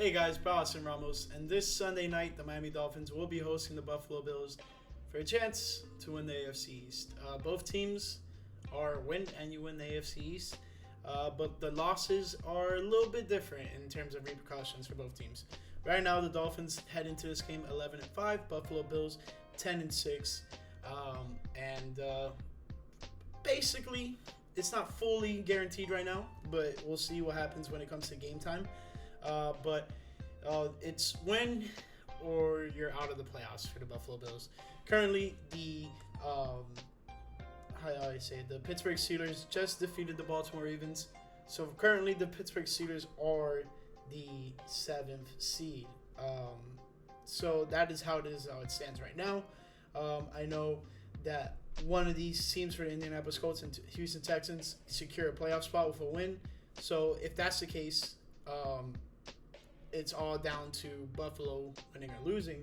Hey guys, Boston Ramos, and this Sunday night, the Miami Dolphins will be hosting the Buffalo Bills for a chance to win the AFC East. Both teams are win and you win the AFC East, but the losses are a little bit different in terms of repercussions for both teams. Right now, the Dolphins head into this game 11-5, Buffalo Bills 10-6, and basically it's not fully guaranteed right now, but we'll see what happens when it comes to game time. But it's win or you're out of the playoffs for the Buffalo Bills. Currently, the the Pittsburgh Steelers just defeated the Baltimore Ravens. So currently, the Pittsburgh Steelers are the 7th seed. So that is how it stands right now. I know that one of these teams for the Indianapolis Colts and Houston Texans secure a playoff spot with a win. So if that's the case, it's all down to Buffalo winning or losing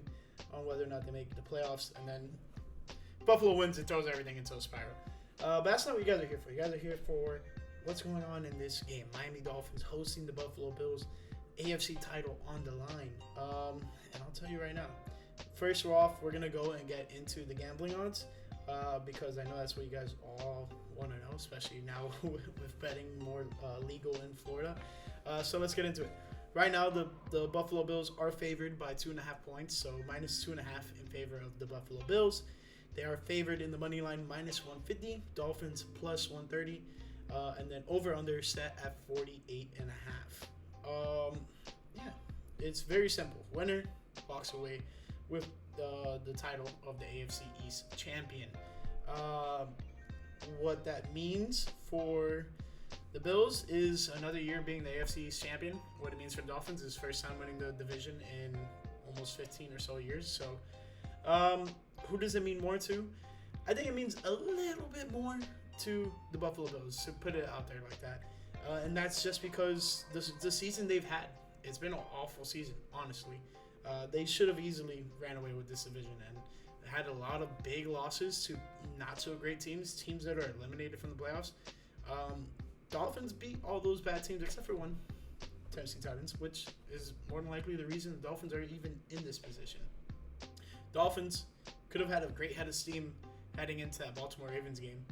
on whether or not they make the playoffs. And then Buffalo wins and throws everything into a spiral. But that's not what you guys are here for. You guys are here for what's going on in this game. Miami Dolphins hosting the Buffalo Bills, AFC title on the line. And I'll tell you right now, first off, we're going to go and get into the gambling odds because I know that's what you guys all want to know, especially now with betting more legal in Florida. So let's get into it. Right now, the Buffalo Bills are favored by 2.5 points, so -2.5 in favor of the Buffalo Bills. They are favored in the money line -150, Dolphins +130, and then over/under set at 48.5. Yeah, it's very simple. Winner walks away with the title of the AFC East champion. What that means for the Bills is another year being the AFC East champion. What it means for the Dolphins is first time winning the division in almost 15 or so years. So who does it mean more to? I think it means a little bit more to the Buffalo Bills, to put it out there like that. And that's just because the season they've had, it's been an awful season, honestly. They should have easily ran away with this division and had a lot of big losses to not so great teams that are eliminated from the playoffs. Dolphins beat all those bad teams except for one, Tennessee Titans, which is more than likely the reason the Dolphins are even in this position. Dolphins could have had a great head of steam heading into that Baltimore Ravens game,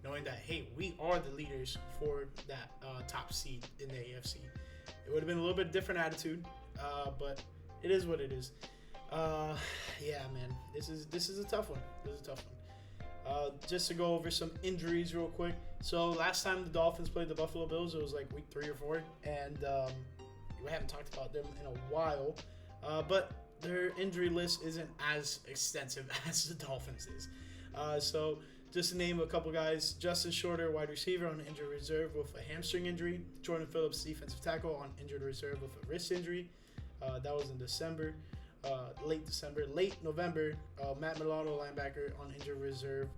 knowing that, hey, we are the leaders for that top seed in the AFC. It would have been a little bit different attitude, but it is what it is. Yeah, man, this is a tough one. Just to go over some injuries real quick. So last time the Dolphins played the Buffalo Bills, it was like week 3 or 4, and we haven't talked about them in a while. But their injury list isn't as extensive as the Dolphins is. So just to name a couple guys: Justin Shorter, wide receiver, on injured reserve with a hamstring injury. Jordan Phillips, defensive tackle, on injured reserve with a wrist injury. That was in December. Late November, Matt Milano, linebacker, on injured reserve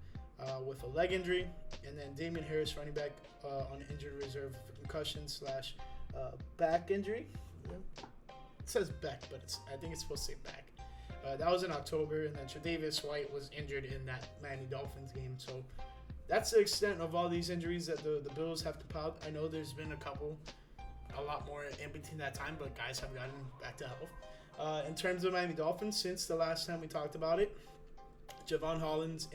with a leg injury, and then Damian Harris, running back, on injured reserve for concussion / back injury. It says back, but I think it's supposed to say back. That was in October, and then Tre'Davious White was injured in that Miami Dolphins game. So that's the extent of all these injuries that the Bills have compiled. I know there's been a lot more in between that time, but guys have gotten back to health. In terms of Miami Dolphins, since the last time we talked about it, Javon Holland's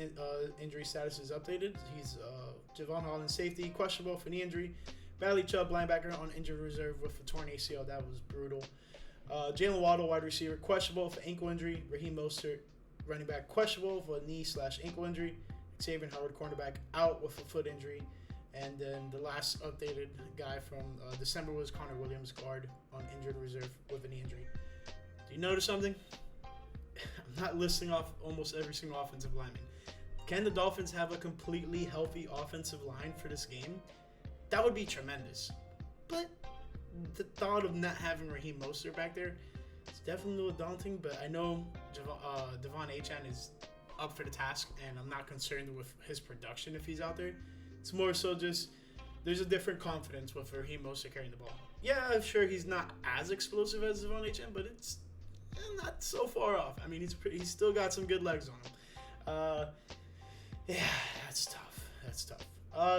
injury status is updated. He's Javon Holland, safety, questionable for knee injury. Bradley Chubb, linebacker, on injured reserve with a torn ACL. That was brutal. Jalen Waddle, wide receiver, questionable for ankle injury. Raheem Mostert, running back, questionable for a knee/ankle injury. Xavier Howard, cornerback, out with a foot injury. And then the last updated guy from December was Connor Williams, guard, on injured reserve with a knee injury. Do you notice something? I'm not listing off almost every single offensive lineman. Can the Dolphins have a completely healthy offensive line for this game? That would be tremendous. But the thought of not having Raheem Mostert back there is definitely a little daunting, but I know Devon Achane is up for the task, and I'm not concerned with his production if he's out there. It's more so just there's a different confidence with Raheem Mostert carrying the ball. Yeah, sure, he's not as explosive as Devon Achane, but it's not so far off. I mean, he's still got some good legs on him. Yeah, that's tough.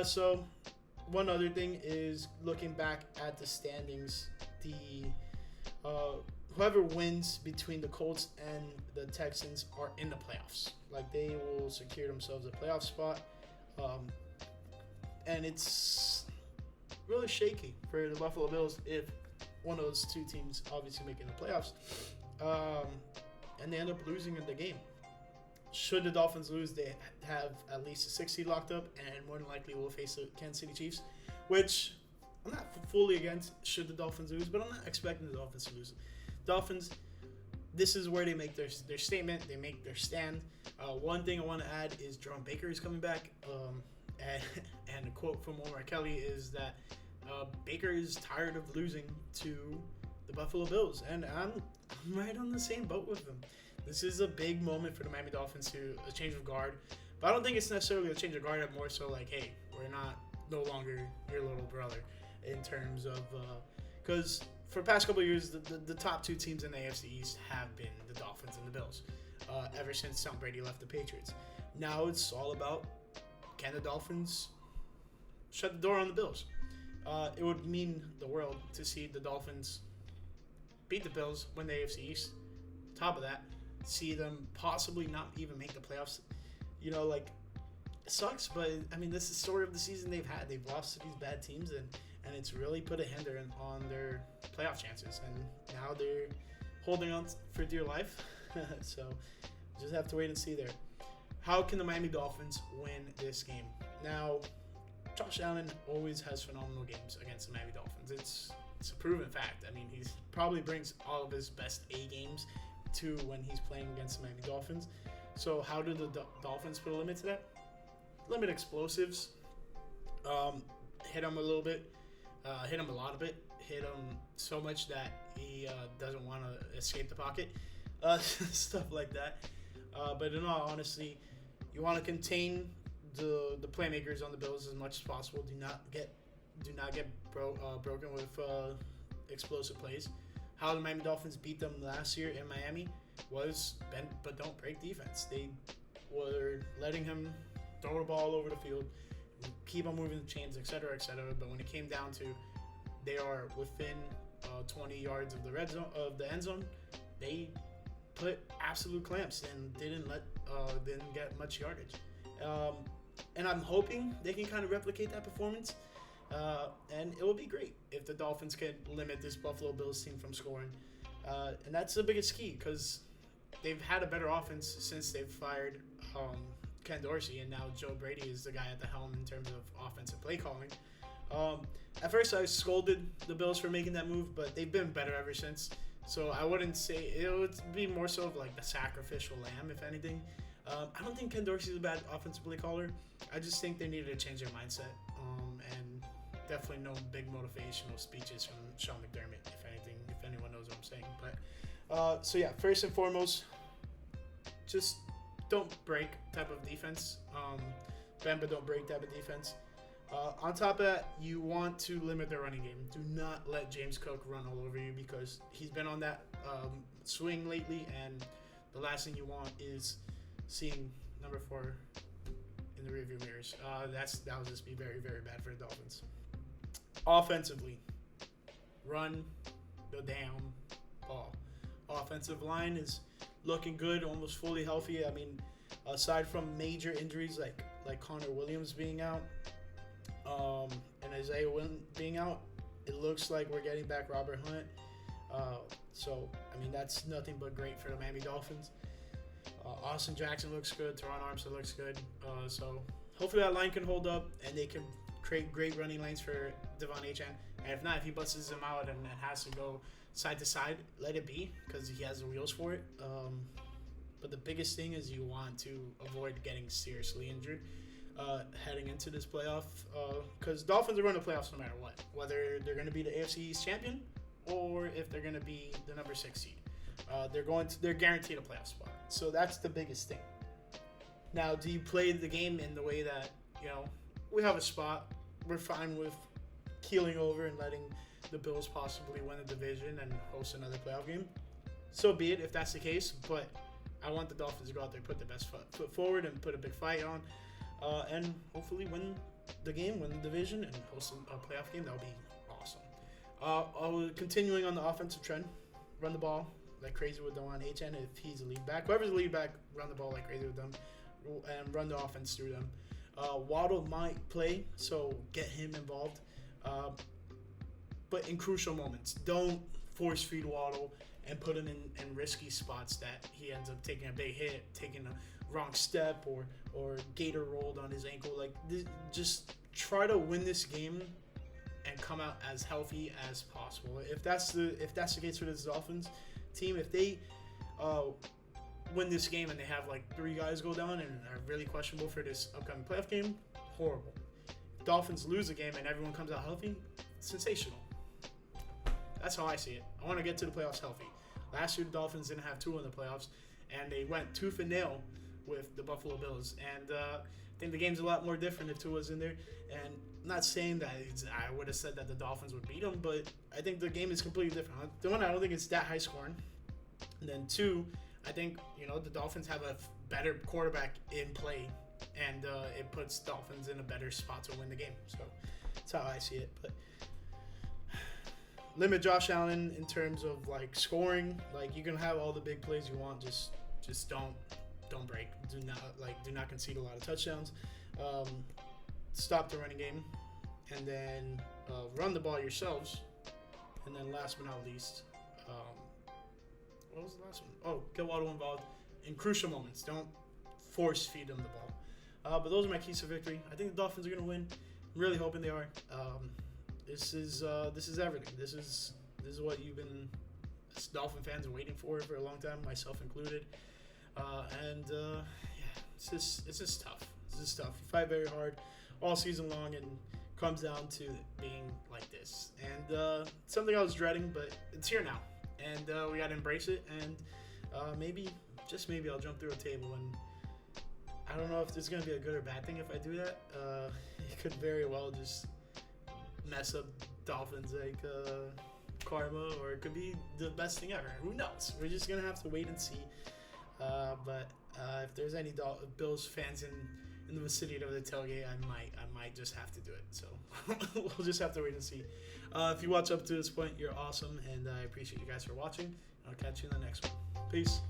So one other thing is looking back at the standings, the uh, whoever wins between the Colts and the Texans are in the playoffs. Like they will secure themselves a playoff spot, and it's really shaky for the Buffalo Bills if one of those two teams obviously making the playoffs, and they end up losing in the game. Should the Dolphins lose, they have at least a 6 seed locked up, and more than likely will face the Kansas City Chiefs, which I'm not fully against should the Dolphins lose, but I'm not expecting the Dolphins to lose. Dolphins, this is where they make their statement, they make their stand. One thing I want to add is Jerome Baker is coming back, and a quote from Omar Kelly is that Baker is tired of losing to the Buffalo Bills, and I'm right on the same boat with him. This is a big moment for the Miami Dolphins to a change of guard, but I don't think it's necessarily a change of guard. More so like, hey, we're no longer your little brother in terms of because for the past couple of years, the top two teams in the AFC East have been the Dolphins and the Bills ever since Tom Brady left the Patriots. Now it's all about, can the Dolphins shut the door on the Bills? It would mean the world to see the Dolphins beat the Bills, win the AFC East. Top of that, see them possibly not even make the playoffs. You know, like, it sucks, but I mean, this is the story of the season they've had. They've lost to these bad teams, and it's really put a hinder on their playoff chances. And now they're holding on for dear life. So just have to wait and see there. How can the Miami Dolphins win this game? Now, Josh Allen always has phenomenal games against the Miami Dolphins. It's a proven fact. I mean, he probably brings all of his best A games to when he's playing against the Miami Dolphins. So how do the Dolphins put a limit to that? Limit explosives. Hit him a little bit. Hit him a lot of it. Hit him so much that he doesn't want to escape the pocket. Stuff like that. But in all honesty, you want to contain the playmakers on the Bills as much as possible. Do not get broken with explosive plays. How the Miami Dolphins beat them last year in Miami was bend but don't break defense. They were letting him throw the ball all over the field, keep on moving the chains, etc., etc. But when it came down to they are within 20 yards of the red zone of the end zone, they put absolute clamps and didn't get much yardage. And I'm hoping they can kind of replicate that performance. And it will be great if the Dolphins can limit this Buffalo Bills team from scoring. And that's the biggest key because they've had a better offense since they've fired Ken Dorsey, and now Joe Brady is the guy at the helm in terms of offensive play calling. At first, I scolded the Bills for making that move, but they've been better ever since. So I wouldn't say it would be more so of like the sacrificial lamb, if anything. I don't think Ken Dorsey is a bad offensive play caller. I just think they needed to change their mindset. And definitely no big motivational speeches from Sean McDermott, if anyone knows what I'm saying. But so yeah, first and foremost, just don't break type of defense. Bend but don't break type of defense. On top of that, you want to limit the running game. Do not let James Cook run all over you because he's been on that swing lately, and the last thing you want is seeing number 4 in the rearview mirrors. That would just be very, very bad for the Dolphins. Offensively, run the damn ball. Offensive line is looking good, almost fully healthy. I mean, aside from major injuries like Connor Williams being out, and Isaiah Wynn being out, it looks like we're getting back Robert Hunt. So, I mean, that's nothing but great for the Miami Dolphins. Austin Jackson looks good. Teron Armstead looks good. So, hopefully that line can hold up, and they can create great running lanes for Devon Achane. And if not, if he busts him out and has to go side to side, let it be, because he has the wheels for it. But the biggest thing is you want to avoid getting seriously injured heading into this playoff, because Dolphins are going to playoffs no matter what, whether they're going to be the AFC East champion or if they're going to be the number 6 seed. They're guaranteed a playoff spot. So that's the biggest thing. Now, do you play the game in the way that, we have a spot, we're fine with keeling over and letting the Bills possibly win the division and host another playoff game? So be it if that's the case, but I want the Dolphins to go out there, put the best foot forward, and put a big fight on, and hopefully win the game, win the division, and host a playoff game. That would be awesome. Continuing on the offensive trend, run the ball like crazy with them on HN if he's a lead back. Whoever's the lead back, run the ball like crazy with them and run the offense through them. Waddle might play, so get him involved. But in crucial moments, don't force feed Waddle and put him in risky spots that he ends up taking a big hit, taking a wrong step, or gator rolled on his ankle. Like, just try to win this game and come out as healthy as possible. If that's the case for this Dolphins team, if they win this game and they have like 3 guys go down and are really questionable for this upcoming playoff game, horrible. If Dolphins lose a game and everyone comes out healthy, sensational. That's how I see it. I want to get to the playoffs healthy. Last year, the Dolphins didn't have Tua in the playoffs, and they went tooth and nail with the Buffalo Bills. And I think the game's a lot more different if Tua's in there. And I'm not saying that I would have said that the Dolphins would beat them, but I think the game is completely different. One, I don't think it's that high scoring. And then 2, I think the Dolphins have a better quarterback in play, and it puts Dolphins in a better spot to win the game. So that's how I see it. But limit Josh Allen in terms of like scoring. Like, you can have all the big plays you want, just don't break. Do not concede a lot of touchdowns. Stop the running game, and then run the ball yourselves. And then last but not least, what was the last one? Oh, get Waddle involved in crucial moments. Don't force feed them the ball. But those are my keys to victory. I think the Dolphins are going to win. I'm really hoping they are. This is everything. This is what you've been, as Dolphin fans, are waiting for a long time, myself included. Yeah, it's just tough. It's just tough. You fight very hard all season long, and comes down to being like this. And something I was dreading, but it's here now, and we gotta embrace it. And maybe, just maybe, I'll jump through a table. And I don't know if it's gonna be a good or bad thing if I do that. It could very well just mess up Dolphins like karma, or it could be the best thing ever. Who knows? We're just gonna have to wait and see. But if there's any Bills fans in the vicinity of the tailgate, I might just have to do it. So we'll just have to wait and see. If you watch up to this point, you're awesome, and I appreciate you guys for watching. I'll catch you in the next one. Peace.